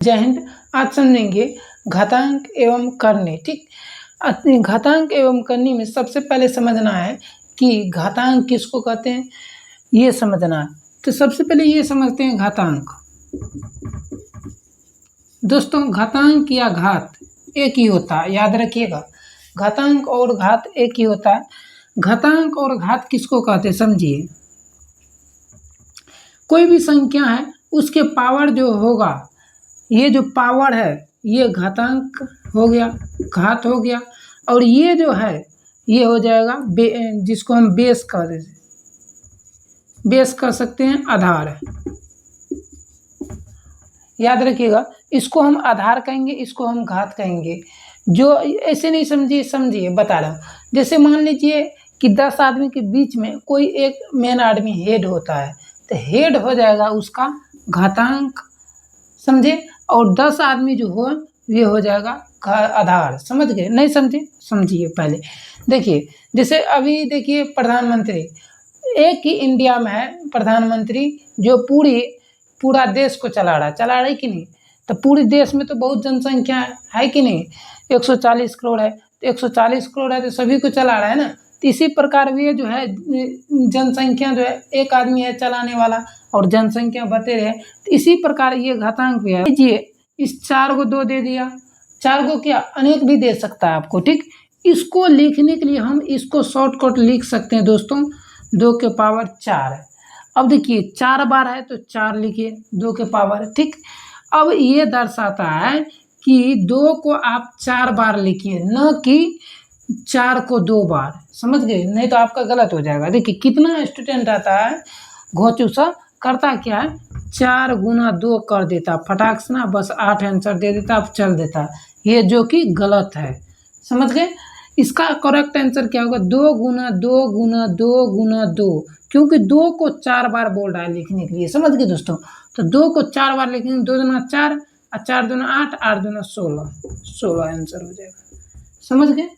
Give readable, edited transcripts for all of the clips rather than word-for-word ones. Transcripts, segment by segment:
जय हिंद। आज समझेंगे घातांक एवं करनी। ठीक, घातांक एवं करनी में सबसे पहले समझना है कि घातांक किसको कहते हैं, ये समझना है। तो सबसे पहले ये समझते हैं घातांक। दोस्तों, घातांक या घात एक ही होता है, याद रखिएगा। घातांक और घात एक ही होता है। घातांक और घात किसको कहते हैं समझिए। कोई भी संख्या है उसके पावर जो होगा, ये जो पावर है ये घातांक हो गया, घात हो गया। और ये जो है ये हो जाएगा जिसको हम बेस कह सकते हैं, आधार। याद रखिएगा, इसको हम आधार कहेंगे, इसको हम घात कहेंगे। जो ऐसे नहीं समझिए बता रहा हूँ। जैसे मान लीजिए कि 10 आदमी के बीच में कोई एक मेन आदमी हेड होता है, तो हेड हो जाएगा उसका घातांक, समझे। और 10 आदमी जो हो ये हो जाएगा आधार। समझ गए? नहीं समझे? समझिए पहले। देखिए, जैसे अभी देखिए प्रधानमंत्री, एक ही इंडिया में है प्रधानमंत्री जो पूरा देश को चला रहा है कि नहीं। तो पूरे देश में तो बहुत जनसंख्या है कि नहीं, 140 करोड़ है। तो 140 करोड़ है तो सभी को चला रहा है ना। तो इसी प्रकार भी जो है जनसंख्या जो है एक आदमी है चलाने वाला और जनसंख्या बढ़ते रहे। तो इसी प्रकार ये घातांक भी है। लीजिए, इस 4 को 2 दे दिया, 4 को क्या अनेक भी दे सकता है आपको। ठीक, इसको लिखने के लिए हम इसको शॉर्टकट लिख सकते हैं दोस्तों, 2 के पावर 4 है। अब देखिए 4 बार है तो 4 लिखिए 2 के पावर। ठीक, अब ये दर्शाता है कि 2 को आप 4 बार लिखिए, न कि 4 को 2 बार। समझ गए? नहीं तो आपका गलत हो जाएगा। देखिए कितना स्टूडेंट आता है घोचूसा, करता क्या है 4 गुना 2 कर देता फटाक से ना, बस 8 आंसर दे देता, अब चल देता। ये जो कि गलत है। समझ गए? इसका करेक्ट आंसर क्या होगा, 2 गुना 2 गुना 2 गुना 2, क्योंकि 2 को 4 बार बोल रहा है लिखने के लिए। समझ गए दोस्तों? तो 2 को 4 बार लिखेंगे, 2 दूना 4 और 4 दूना 8, 8 दूना 16 आंसर हो जाएगा। समझ गए?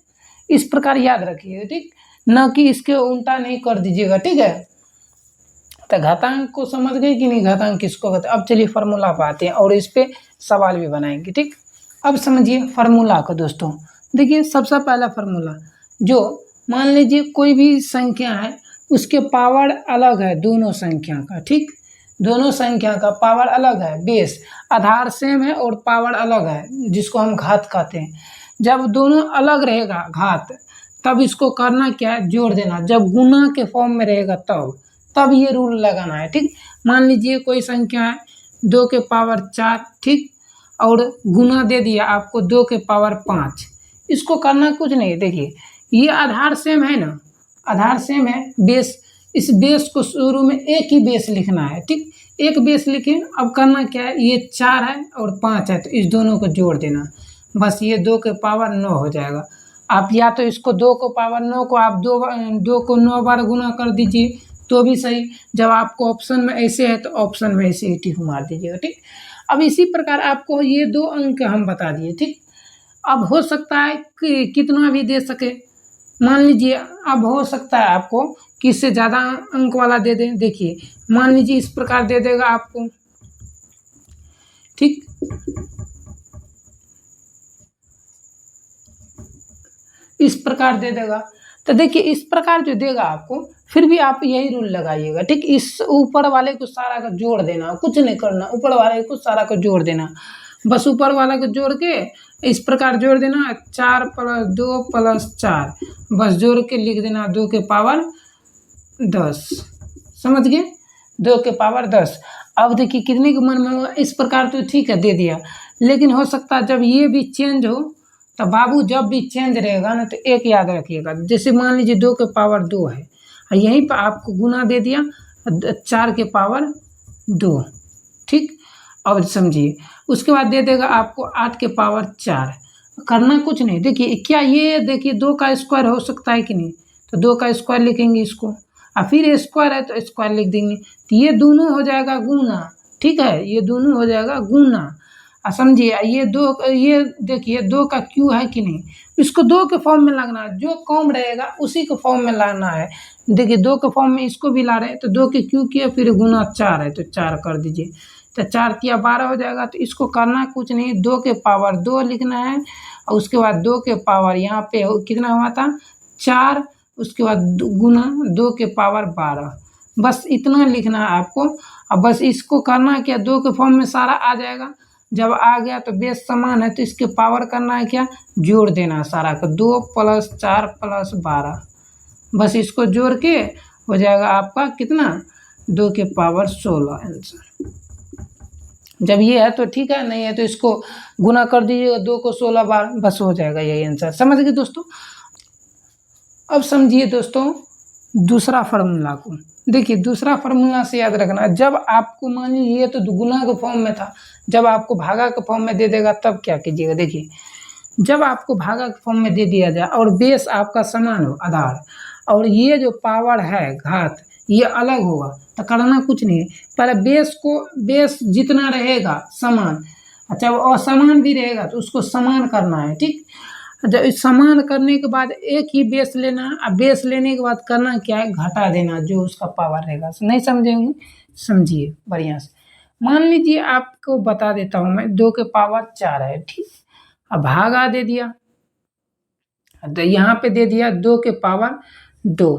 इस प्रकार याद रखिएगा। ठीक, न कि इसके उल्टा नहीं कर दीजिएगा। ठीक है, तो घातांक को समझ गए कि नहीं, घातांक किसको कहते हैं। अब चलिए फार्मूला पे आते हैं और इस पे सवाल भी बनाएंगे। ठीक, अब समझिए फार्मूला को दोस्तों। देखिए सबसे पहला फार्मूला, जो मान लीजिए कोई भी संख्या है उसके पावर अलग है दोनों संख्या का। ठीक, दोनों संख्या का पावर अलग है, बेस आधार सेम है और पावर अलग है, जिसको हम घात कहते हैं। जब दोनों अलग रहेगा घात, तब इसको करना क्या है, जोड़ देना। जब गुना के फॉर्म में रहेगा तब ये रूल लगाना है। ठीक, मान लीजिए कोई संख्या है 2 के पावर 4, ठीक, और गुना दे दिया आपको 2 के पावर 5। इसको करना कुछ नहीं। देखिए ये आधार सेम है ना, आधार सेम है, बेस, इस बेस को शुरू में एक ही बेस लिखना है। ठीक, एक बेस लिखें। अब करना क्या है, ये 4 है और 5 है तो इस दोनों को जोड़ देना, बस ये 2 के पावर 9 हो जाएगा। आप या तो इसको 2 को पावर 9 को आप 2 को 9 बार गुना कर दीजिए तो भी सही। जब आपको ऑप्शन में ऐसे है तो ऑप्शन में ऐसे ही टिक मार दीजिएगा। ठीक, अब इसी प्रकार आपको ये 2 अंक हम बता दिए। ठीक, अब हो सकता है कि कितना भी दे सके, मान लीजिए अब हो सकता है आपको कि इससे ज़्यादा अंक वाला दे दें। देखिए मान लीजिए इस प्रकार दे देगा आपको। ठीक, इस प्रकार दे देगा। तो देखिए इस प्रकार जो देगा आपको, फिर भी आप यही रूल लगाइएगा। ठीक, इस ऊपर वाले को सारा का जोड़ देना, कुछ नहीं करना, ऊपर वाले को सारा को जोड़ देना, बस ऊपर वाला को जोड़ के इस प्रकार जोड़ देना, 4 + 2 + 4, बस जोड़ के लिख देना 2 के पावर 10। समझ गए? 2 के पावर 10। अब देखिए कितने के मन में होगा, इस प्रकार तो ठीक है दे दिया, लेकिन हो सकता है जब ये भी चेंज हो, तो बाबू जब भी चेंज रहेगा ना तो एक याद रखिएगा। जैसे मान लीजिए 2 के पावर 2 है और यहीं पर आपको गुना दे दिया 4 के पावर 2। ठीक, अब समझिए उसके बाद दे देगा आपको 8 के पावर 4। करना कुछ नहीं। देखिए क्या ये, देखिए 2 का स्क्वायर हो सकता है कि नहीं, तो 2 का स्क्वायर लिखेंगे इसको, और फिर स्क्वायर है तो स्क्वायर लिख देंगे, तो ये दोनों हो जाएगा गुना। ठीक है, ये दोनों हो जाएगा गुना। समझिए ये 2, ये देखिए 2 का क्यू है कि नहीं, इसको 2 के फॉर्म में लाना है, जो कम रहेगा उसी के फॉर्म में लाना है। देखिए 2 के फॉर्म में इसको भी ला रहे हैं तो 2 के क्यू किया, फिर गुना 4 है तो 4 कर दीजिए। तो 4 तिया 12 हो जाएगा। तो इसको करना कुछ नहीं, 2 के पावर 2 लिखना है और उसके बाद 2 के पावर यहाँ पे कितना हुआ था 4, उसके बाद गुना 2 के पावर 12, बस इतना लिखना है आपको। अब बस इसको करना है क्या, 2 के फॉर्म में सारा आ जाएगा। जब आ गया तो बेस समान है तो इसके पावर करना है क्या, जोड़ देना है सारा का, 2 + 4 + 12, बस इसको जोड़ के हो जाएगा आपका कितना 2 के पावर 16 आंसर। जब ये है तो ठीक है, नहीं है तो इसको गुना कर दीजिएगा 2 को 16 बार, बस हो जाएगा यही आंसर। समझ गए दोस्तों। अब समझिए दोस्तों दूसरा फार्मूला को। देखिए दूसरा फार्मूला से याद रखना, जब आपको मान लीजिए ये तो गुना के फॉर्म में था, जब आपको भागा के फॉर्म में दे देगा तब क्या कीजिएगा। देखिए जब आपको भागा के फॉर्म में दे दिया जाए और बेस आपका समान हो आधार, और ये जो पावर है घात ये अलग होगा, तो करना कुछ नहीं है, पहले बेस जितना रहेगा समान, अच्छा वो असमान भी रहेगा तो उसको समान करना है, ठीक। जब समान करने के बाद एक ही बेस लेना है, और बेस लेने के बाद करना क्या है, घटा देना जो उसका पावर रहेगा। नहीं समझेंगे, समझिए बढ़िया से। मान लीजिए आपको बता देता हूँ मैं, 2 के पावर 4 है, ठीक। अब भागा दे दिया तो यहाँ पे दे दिया 2 के पावर 2।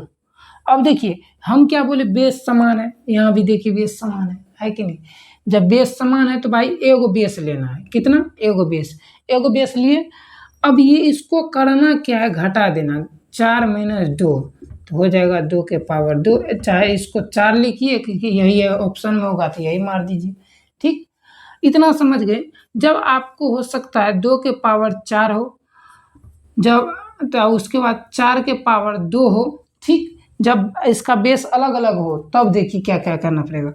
अब देखिए हम क्या बोले, बेस समान है, यहाँ भी देखिए बेस समान है कि नहीं। जब बेस समान है तो भाई एगो बेस लेना है, कितना, एगो बेस लिए। अब ये इसको करना क्या है, घटा देना, 4 - 2 तो हो जाएगा 2 के पावर 2, चाहे इसको 4 लिखिए क्योंकि यही है ऑप्शन में होगा तो यही मार दीजिए, ठीक। इतना समझ गए। जब आपको हो सकता है 2 के पावर 4 हो, जब तो उसके बाद 4 के पावर 2 हो, ठीक। जब इसका बेस अलग अलग हो तब देखिए क्या क्या करना पड़ेगा।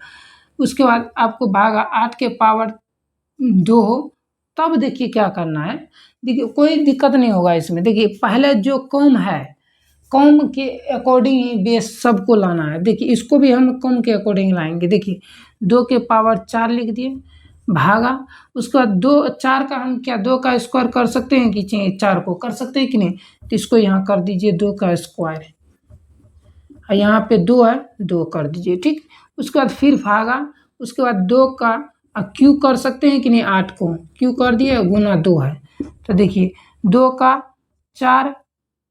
उसके बाद आपको भागा 8 के पावर 2 हो, तब देखिए क्या करना है। देखिए कोई दिक्कत नहीं होगा इसमें। देखिए पहले जो कॉम है, कॉम के अकॉर्डिंग ही बेस सबको लाना है। देखिए इसको भी हम कॉम के अकॉर्डिंग लाएंगे। देखिए 2 के पावर 4 लिख दिए, भागा उसके बाद 2 4 का हम क्या 2 का स्क्वायर कर सकते हैं कि 4 को कर सकते हैं कि नहीं, तो इसको यहाँ कर दीजिए 2 का स्क्वायर, और यहाँ पे 2 है 2 कर दीजिए, ठीक। उसके बाद फिर भागा, उसके बाद 2 का क्यू कर सकते हैं कि नहीं, 8 को क्यू कर दिए, गुना 2 है तो देखिए 2 का 4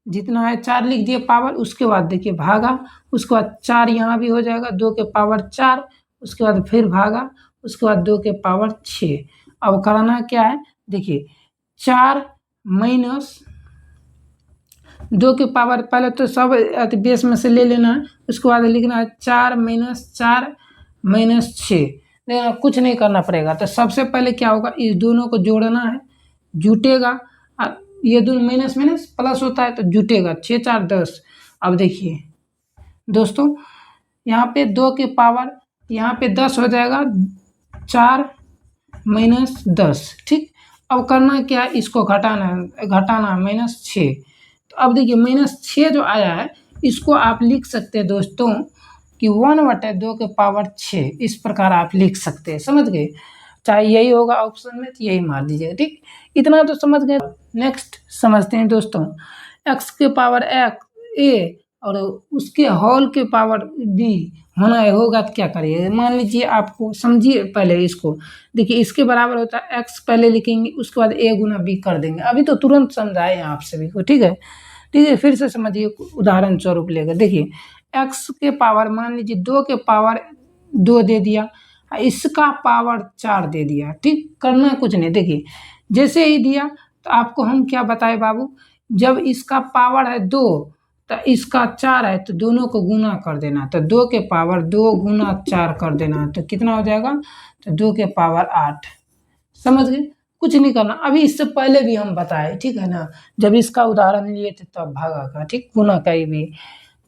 जितना है 4 लिख दिए पावर। उसके बाद देखिए भागा, उसके बाद 4 यहाँ भी हो जाएगा 2 के पावर 4, उसके बाद फिर भागा, उसके बाद 2 के पावर 6। अब कराना क्या है, देखिए 4 - 2 के पावर, पहले तो सब बेस में से ले लेना है, उसके बाद लिखना है 4 - 4 - 6, देखना कुछ नहीं करना पड़ेगा। तो सबसे पहले क्या होगा, इस दोनों को जोड़ना है, जुटेगा, ये दोनों माइनस माइनस प्लस होता है तो जुटेगा, 6 4 10। अब देखिए दोस्तों यहाँ पे 2 के पावर यहाँ पे 10 हो जाएगा, 4 - 10, ठीक। अब करना क्या है, इसको घटाना है -6। तो अब देखिए -6 जो आया है इसको आप लिख सकते हैं दोस्तों कि 1/2 के पावर 6, इस प्रकार आप लिख सकते हैं। समझ गए, चाहे यही होगा ऑप्शन में तो यही मार दीजिएगा, ठीक। इतना तो समझ गए। नेक्स्ट समझते हैं दोस्तों, x के पावर a और उसके होल के पावर b होना है, होगा तो क्या करिए। मान लीजिए आपको, समझिए पहले इसको, देखिए इसके बराबर होता है x, पहले लिखेंगे उसके बाद a गुना b कर देंगे। अभी तो तुरंत समझाए हैं आप सभी को, ठीक है। ठीक है, फिर से समझिए, उदाहरण स्वरूप लेकर देखिए x के पावर मान लीजिए 2 के पावर 2 दे दिया, इसका पावर 4 दे दिया, ठीक। करना कुछ नहीं, देखिए जैसे ही दिया तो आपको हम क्या बताए बाबू, जब इसका पावर है 2 तो इसका 4 है तो दोनों को गुना कर देना, तो 2 के पावर 2 गुना 4 कर देना, तो कितना हो जाएगा, तो 2 के पावर 8। समझ गए, कुछ नहीं करना। अभी इससे पहले भी हम बताए, ठीक है ना, जब इसका उदाहरण लिए थे तब भागा का, ठीक, गुना का ही भी,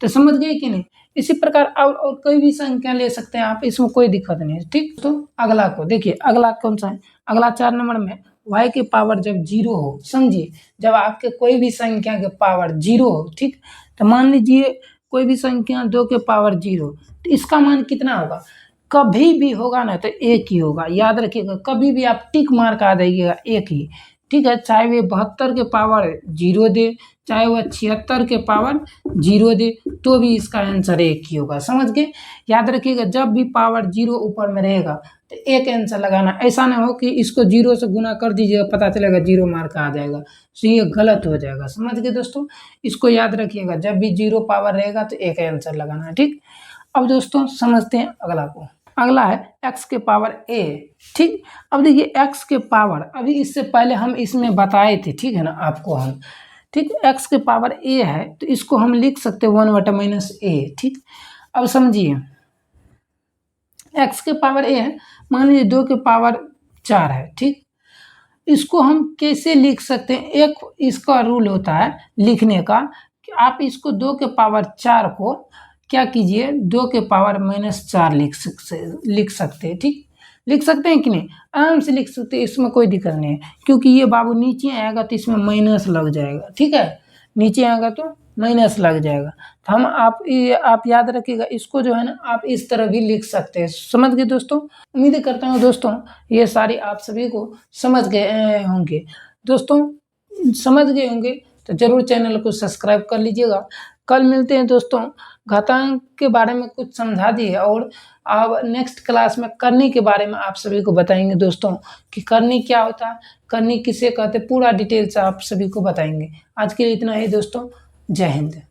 तो समझ गए कि नहीं। इसी प्रकार और कोई भी संख्या ले सकते हैं आप, इसमें कोई दिक्कत नहीं है, ठीक। तो अगला को देखिए, अगला कौन सा है, अगला 4 नंबर में y के पावर जब 0 हो, समझिए जब आपके कोई भी संख्या के पावर 0 हो, ठीक। तो मान लीजिए कोई भी संख्या 2 के पावर 0, तो इसका मान कितना होगा, कभी भी होगा ना तो 1 ही होगा, याद रखिएगा। कभी भी आप टिक मार कर आ जाइएगा 1 ही, ठीक है। चाहे वे 72 के पावर 0 दे, चाहे वह 76 के पावर 0 दे, तो भी इसका आंसर 1 ही होगा। समझ गए, याद रखिएगा जब भी पावर 0 ऊपर में रहेगा तो एक आंसर लगाना। ऐसा ना हो कि इसको 0 से गुना कर दीजिएगा, पता चलेगा 0 मार्क आ जाएगा, तो ये गलत हो जाएगा। समझ गए दोस्तों, इसको याद रखिएगा, जब भी 0 पावर रहेगा तो एक आंसर लगाना है। ठीक, अब दोस्तों समझते हैं अगला को। अगला है x के पावर a। ठीक, अब देखिए x के पावर, अभी इससे पहले हम इसमें बताए थे, ठीक है ना आपको हम। ठीक, x के पावर a है तो इसको हम लिख सकते हैं 1/-a। ठीक, अब समझिए x के पावर a है, मान लीजिए 2 के पावर 4 है। ठीक, इसको हम कैसे लिख सकते हैं, एक इसका रूल होता है लिखने का कि आप इसको 2 के पावर 4 को क्या कीजिए, 2 के पावर -4 लिख सकते हैं। ठीक, लिख सकते हैं कि नहीं, आराम से लिख सकते हैं, इसमें कोई दिक्कत नहीं है, क्योंकि ये बाबू नीचे आएगा तो इसमें माइनस लग जाएगा। ठीक है, नीचे आएगा तो माइनस लग जाएगा, तो हम आप याद रखिएगा, इसको जो है ना आप इस तरह भी लिख सकते हैं। समझ गए दोस्तों, उम्मीद करता हूँ दोस्तों ये सारी आप सभी को समझ गए होंगे। दोस्तों समझ गए होंगे तो जरूर चैनल को सब्सक्राइब कर लीजिएगा। कल मिलते हैं दोस्तों, घातांक के बारे में कुछ समझा दिए और अब नेक्स्ट क्लास में करनी के बारे में आप सभी को बताएंगे दोस्तों, कि करनी क्या होता है, करनी किसे कहते, पूरा डिटेल से आप सभी को बताएंगे। आज के लिए इतना ही दोस्तों, जय हिंद।